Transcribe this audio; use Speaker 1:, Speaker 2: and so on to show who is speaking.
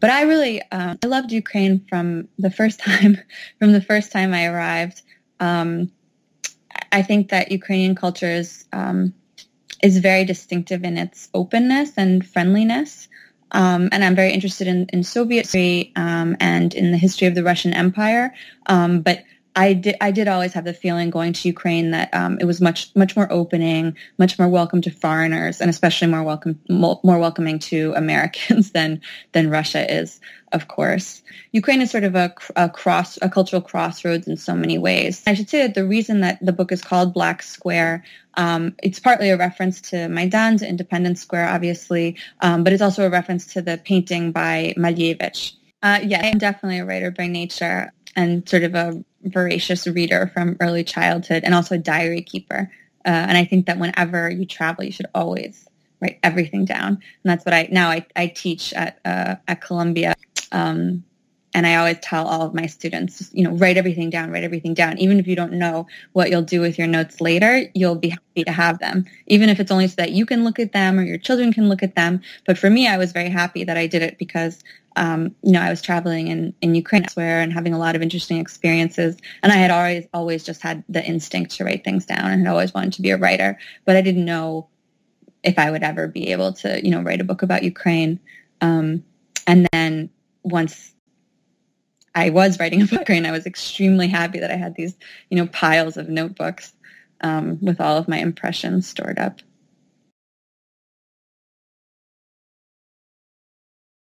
Speaker 1: But I really, I loved Ukraine from the first time, I arrived. I think that Ukrainian culture is very distinctive in its openness and friendliness. And I'm very interested in Soviet history and in the history of the Russian Empire. But I did always have the feeling going to Ukraine that it was much more opening, much more welcome to foreigners, and especially more welcoming to Americans than Russia is, of course. Ukraine is sort of a cultural crossroads in so many ways. I should say that the reason that the book is called Black Square, it's partly a reference to Maidan, to Independence Square, obviously, but it's also a reference to the painting by Malevich. Yeah, I'm definitely a writer by nature and sort of a voracious reader from early childhood, and also a diary keeper. And I think that whenever you travel, you should always write everything down. And that's what I teach at Columbia. And I always tell all of my students, write everything down. Even if you don't know what you'll do with your notes later, you'll be happy to have them, even if it's only so that you can look at them or your children can look at them. But for me, I was very happy that I did it because, I was traveling in Ukraine and having a lot of interesting experiences. And I had always just had the instinct to write things down and had always wanted to be a writer. But I didn't know if I would ever be able to, write a book about Ukraine. And then once I was writing a book, and I was extremely happy that I had these, piles of notebooks with all of my impressions stored up.